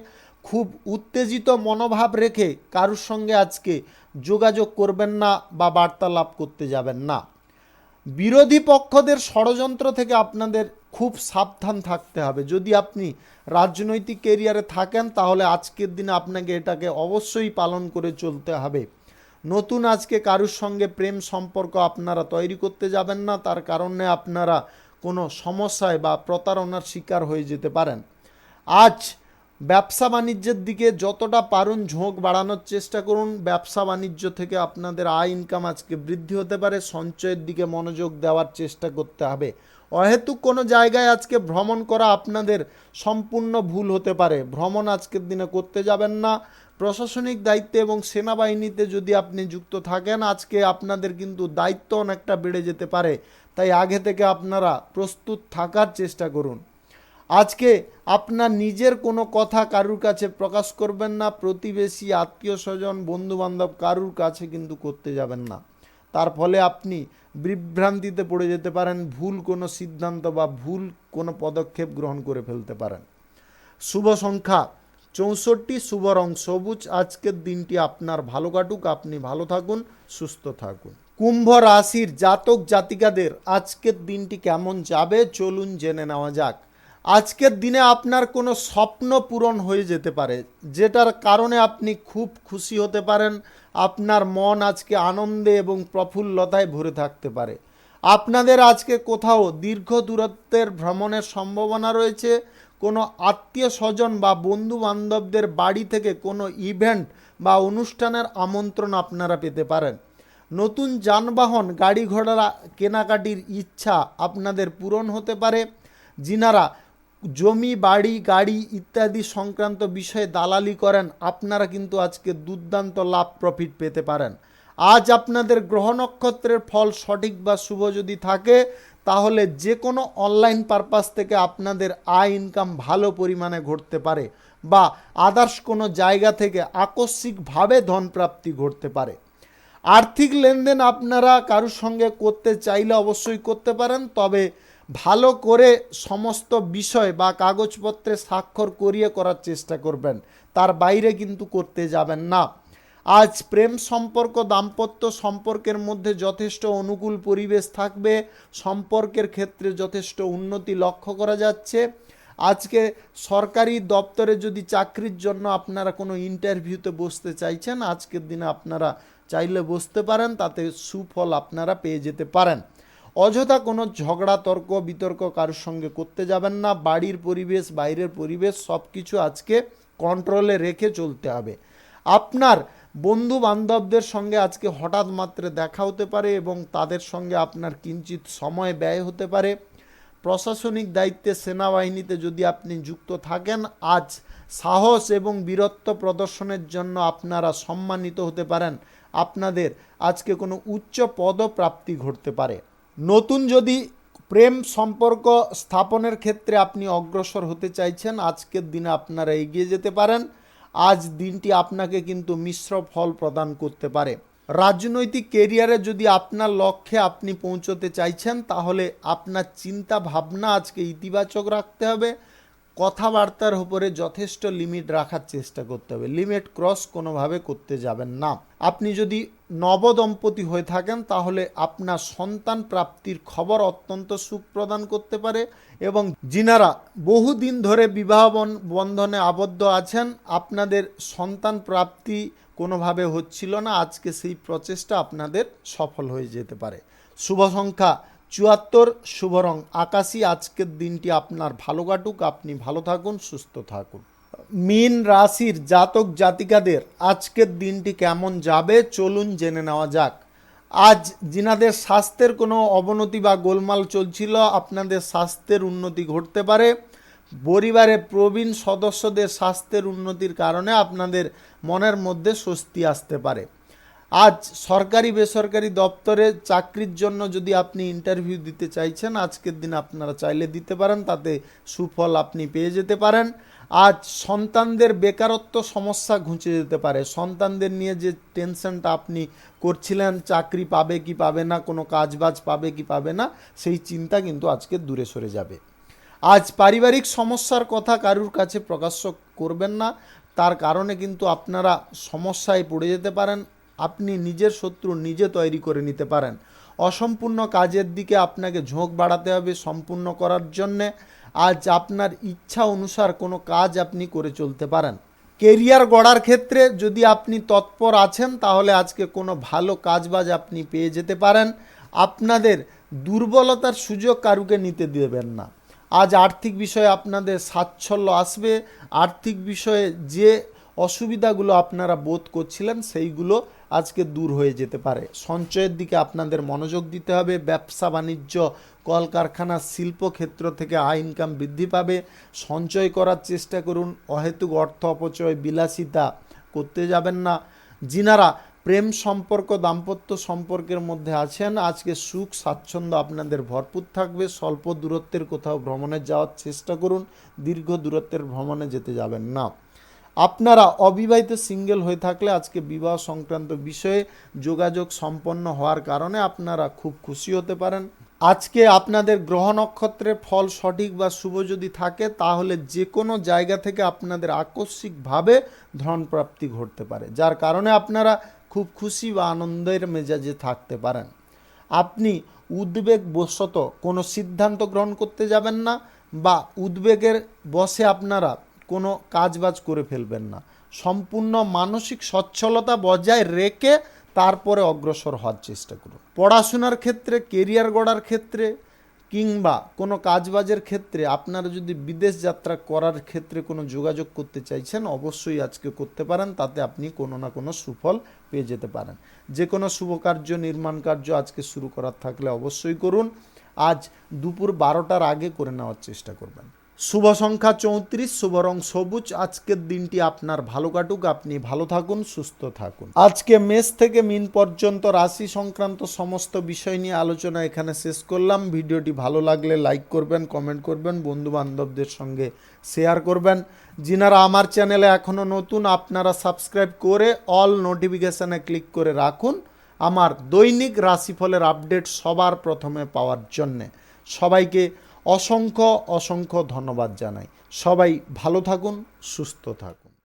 খুব উত্তেজিত মনোভাব রেখে কারুর সঙ্গে আজকে যোগাযোগ করবেন না বা বার্তালাপ করতে যাবেন না। বিরোধী পক্ষদের ষড়যন্ত্র থেকে আপনাদের খুব সাবধান থাকতে হবে। যদি আপনি রাজনৈতিক কেরিয়ারে থাকেন, তাহলে আজকের দিনে আপনাকে এটাকে অবশ্যই পালন করে চলতে হবে। নতুন আজকে কারুর সঙ্গে প্রেম সম্পর্ক আপনারা তৈরি করতে যাবেন না, তার কারণে আপনারা কোনো সমস্যায় বা প্রতারণার শিকার হয়ে যেতে পারেন। আজ ব্যবসা বাণিজ্যের দিকে যতটা পারুন ঝোঁক বাড়ানোর চেষ্টা করুন। ব্যবসা বাণিজ্য থেকে আপনাদের আয় ইনকাম আজকে বৃদ্ধি হতে পারে। সঞ্চয়ের দিকে মনোযোগ দেওয়ার চেষ্টা করতে হবে। অহেতুক কোনো জায়গায় আজকে ভ্রমণ করা আপনাদের সম্পূর্ণ ভুল হতে পারে। ভ্রমণ আজকের দিনে করতে যাবেন না। প্রশাসনিক দায়িত্বে এবং সেনাবাহিনীতে যদি আপনি যুক্ত থাকেন, আজকে আপনাদের কিন্তু দায়িত্ব অনেকটা বেড়ে যেতে পারে, তাই আগে থেকে আপনারা প্রস্তুত থাকার চেষ্টা করুন। আজকে আপনার নিজের কোনো কথা কারুর কাছে প্রকাশ করবেন না। প্রতিবেশী, আত্মীয় স্বজন, বন্ধুবান্ধব কারুর কাছে কিন্তু করতে যাবেন না, তার ফলে আপনি বিভ্রান্তিতে পড়ে যেতে পারেন, ভুল কোনো সিদ্ধান্ত বা ভুল কোনো পদক্ষেপ গ্রহণ করে ফেলতে পারেন। শুভ সংখ্যা 64, শুভ রং সবুজ। আজকের দিনটি আপনার ভালো কাটুক, আপনি ভালো থাকুন, সুস্থ থাকুন। কুম্ভ রাশির জাতক জাতিকাদের আজকের দিনটি কেমন যাবে চলুন জেনে নেওয়া যাক। আজকের দিনে আপনার কোনো স্বপ্ন পূরণ হয়ে যেতে পারে, যেটার কারণে আপনি খুব খুশি হতে পারেন। আপনার মন আজকে আনন্দে এবং প্রফুল্লতায় ভরে থাকতে পারে। আপনাদের আজকে কোথাও দীর্ঘ দূরত্বের ভ্রমণের সম্ভাবনা রয়েছে। কোনো আত্মীয় স্বজন বা বন্ধু বান্ধবদের বাড়ি থেকে কোনো ইভেন্ট বা অনুষ্ঠানের আমন্ত্রণ আপনারা পেতে পারেন। নতুন যানবাহন গাড়ি ঘোড়া কেনাকাটির ইচ্ছা আপনাদের পূরণ হতে পারে। যিনারা জমি বাড়ি গাড়ি ইত্যাদি সংক্রান্ত বিষয়ে দালালি করেন, আপনারা কিন্তু আজকে দুর্দান্ত লাভ প্রফিট পেতে পারেন। আজ আপনাদের গ্রহ নক্ষত্রের ফল সঠিক বা শুভ যদি থাকে, তাহলে যে কোনো অনলাইন পারপাস থেকে আপনাদের আয় ইনকাম ভালো পরিমাণে ঘটতে পারে, বা আদার্স কোনো জায়গা থেকে আকস্মিকভাবে ধনপ্রাপ্তি ঘটতে পারে। আর্থিক লেনদেন আপনারা কারোর সঙ্গে করতে চাইলে অবশ্যই করতে পারেন, তবে ভালো করে সমস্ত বিষয় বা কাগজপত্রে স্বাক্ষর করিয়ে করার চেষ্টা করবেন, তার বাইরে কিন্তু করতে যাবেন না। আজ প্রেম সম্পর্ক দাম্পত্য সম্পর্কের মধ্যে যথেষ্ট অনুকূল পরিবেশ থাকবে। সম্পর্কের ক্ষেত্রে যথেষ্ট উন্নতি লক্ষ্য করা যাচ্ছে। আজকে সরকারি দপ্তরে যদি চাকরির জন্য আপনারা কোনো ইন্টারভিউতে বসতে চাইছেন, আজকের দিনে আপনারা চাইলে বসতে পারেন, তাতে সুফল আপনারা পেয়ে যেতে পারেন। অযথা কোনো ঝগড়া তর্ক বিতর্ক কারোর সঙ্গে করতে যাবেন না। বাড়ির পরিবেশ বাইরের পরিবেশ সব কিছু আজকে কন্ট্রোলে রেখে চলতে হবে। আপনার বন্ধু বান্ধবদের সঙ্গে আজকে হঠাৎ মাত্রে দেখা হতে পারে এবং তাদের সঙ্গে আপনার কিঞ্চিত সময় ব্যয় হতে পারে। প্রশাসনিক দায়িত্বে সেনাবাহিনীতে যদি আপনি যুক্ত থাকেন, আজ সাহস এবং বীরত্ব প্রদর্শনের জন্য আপনারা সম্মানিত হতে পারেন। আপনাদের আজকে কোনো উচ্চ পদপ্রাপ্তি ঘটতে পারে। নতুন যদি প্রেম সম্পর্ক স্থাপনের ক্ষেত্রে আপনি অগ্রসর হতে চাইছেন, আজকের দিনে আপনারা এগিয়ে যেতে পারেন। আজ দিনটি আপনাকে কিন্তু মিশ্র ফল প্রদান করতে পারে। রাজনৈতিক কেরিয়ারে যদি আপনার লক্ষ্যে আপনি পৌঁছতে চাইছেন, তাহলে আপনার চিন্তা ভাবনা আজকে ইতিবাচক রাখতে হবে। কথাবার্তার উপরে যথেষ্ট লিমিট রাখার চেষ্টা করতে হবে। লিমিট ক্রস কোনোভাবে করতে যাবেন না। আপনি যদি নবদম্পতি হয়ে থাকেন, তাহলে আপনার সন্তান প্রাপ্তির খবর অত্যন্ত সুখ প্রদান করতে পারে, এবং যিনারা বহুদিন ধরে বিবাহ বন্ধনে আবদ্ধ আছেন, আপনাদের সন্তান প্রাপ্তি কোনোভাবে হচ্ছিল না, আজকে সেই প্রচেষ্টা আপনাদের সফল হয়ে যেতে পারে। শুভ সংখ্যা 74, শুভ রং আকাশী। আজকের দিনটি আপনার ভালো কাটুক, আপনি ভালো থাকুন, সুস্থ থাকুন। মীন রাশির জাতক জাতিকাদের আজকের দিনটি কেমন যাবে চলুন জেনে নেওয়া যাক। আজ যিনাদের স্বাস্থ্যের কোনো অবনতি বা গোলমাল চলছিল, আপনাদের স্বাস্থ্যের উন্নতি ঘটতে পারে। পরিবারের প্রবীণ সদস্যদের স্বাস্থ্যের উন্নতির কারণে আপনাদের মনের মধ্যে স্বস্তি আসতে পারে। আজ সরকারি বেসরকারি দপ্তরে চাকরির জন্য যদি আপনি ইন্টারভিউ দিতে চাইছেন, আজকের দিন আপনারা চাইলে দিতে পারেন, তাতে সুফল আপনি পেয়ে যেতে পারেন। আজ সন্তানদের বেকারত্ব সমস্যা ঘুচে যেতে পারে। সন্তানদের নিয়ে যে টেনশনটা আপনি করছিলেন, চাকরি পাবে কি পাবে না, কোনো কাজবাজ পাবে কি পাবে না, সেই চিন্তা কিন্তু আজকে দূরে সরে যাবে। আজ পারিবারিক সমস্যার কথা কারুর কাছে প্রকাশ্য করবেন না, তার কারণে কিন্তু আপনারা সমস্যায় পড়ে যেতে পারেন। আপনি নিজের শত্রু নিজে তৈরি করে নিতে পারেন। অসম্পূর্ণ কাজের দিকে আপনাকে ঝোঁক বাড়াতে হবে সম্পূর্ণ করার জন্যে। আজ আপনার ইচ্ছা অনুসার কোনো কাজ আপনি করে চলতে পারেন। কেরিয়ার গড়ার ক্ষেত্রে যদি আপনি তৎপর আছেন, তাহলে আজকে কোনো ভালো কাজবাজ আপনি পেয়ে যেতে পারেন। আপনাদের দুর্বলতার সুযোগ কারুকে নিতে দেবেন না। আজ আর্থিক বিষয়ে আপনাদের সাচ্ছল্য আসবে। আর্থিক বিষয়ে যে অসুবিধাগুলো আপনারা বোধ করছিলেন, সেইগুলো আজকে দূর হয়ে যেতে পারে। সঞ্চয়ের দিকে আপনাদের মনোযোগ দিতে হবে। ব্যবসা বাণিজ্য কলকারখানা শিল্পক্ষেত্র থেকে আয় ইনকাম বৃদ্ধি পাবে। সঞ্চয় করার চেষ্টা করুন। অহেতুক অর্থ অপচয় বিলাসিতা করতে যাবেন না। যিনারা প্রেম সম্পর্ক দাম্পত্য সম্পর্কের মধ্যে আছেন, আজকে সুখ স্বাচ্ছন্দ্য আপনাদের ভরপুর থাকবে। স্বল্প দূরত্বের কোথাও ভ্রমণে যাওয়ার চেষ্টা করুন, দীর্ঘ দূরত্বের ভ্রমণে যেতে যাবেন না। আপনারা অবিবাহিত সিঙ্গেল হয়ে থাকলে আজকে বিবাহ সংক্রান্ত বিষয়ে যোগাযোগ সম্পন্ন হওয়ার কারণে আপনারা খুব খুশি হতে পারেন। আজকে আপনাদের গ্রহ নক্ষত্রের ফল সঠিক বা শুভ যদি থাকে, তাহলে যে কোনো জায়গা থেকে আপনাদের আকস্মিকভাবে ধনপ্রাপ্তি ঘটতে পারে, যার কারণে আপনারা খুব খুশি বা আনন্দের মেজাজে থাকতে পারেন। আপনি উদ্বেগবশত কোনো সিদ্ধান্ত গ্রহণ করতে যাবেন না। বা উদ্বেগের বশে আপনারা কোনো কাজবাজ করে ফেলবেন না। সম্পূর্ণ মানসিক সচ্ছলতা বজায় রেখে তারপরে অগ্রসর হওয়ার চেষ্টা করুন। পড়াশোনার ক্ষেত্রে, কেরিয়ার গড়ার ক্ষেত্রে কিংবা কোনো কাজবাজের ক্ষেত্রে আপনারা যদি বিদেশ যাত্রা করার ক্ষেত্রে কোনো যোগাযোগ করতে চাইছেন, অবশ্যই আজকে করতে পারেন। তাতে আপনি কোনো না কোনো সুফল পেয়ে যেতে পারেন। যে কোনো শুভ কার্য, নির্মাণ কার্য আজকে শুরু করার থাকলে অবশ্যই করুন। আজ দুপুর 12টার আগে করে নেওয়ার চেষ্টা করবেন। শুভ সংখ্যা 34, শুভ রং সবুজ। আজকের দিনটি আপনার ভালো কাটুক, আপনি ভালো থাকুন, সুস্থ থাকুন। আজকে মেষ থেকে মিন পর্যন্ত রাশি সংক্রান্ত সমস্ত বিষয় নিয়ে আলোচনা এখানে শেষ করলাম। ভিডিওটি ভালো লাগলে লাইক করবেন, কমেন্ট করবেন, বন্ধু বান্ধবদের সঙ্গে শেয়ার করবেন। যিনারা আমার চ্যানেলে এখনও নতুন, আপনারা সাবস্ক্রাইব করে অল নোটিফিকেশানে ক্লিক করে রাখুন আমার দৈনিক রাশিফলের আপডেট সবার প্রথমে পাওয়ার জন্যে। সবাইকে অসংখ্য অসংখ্য ধন্যবাদ জানাই। সবাই ভালো থাকুন, সুস্থ থাকুন।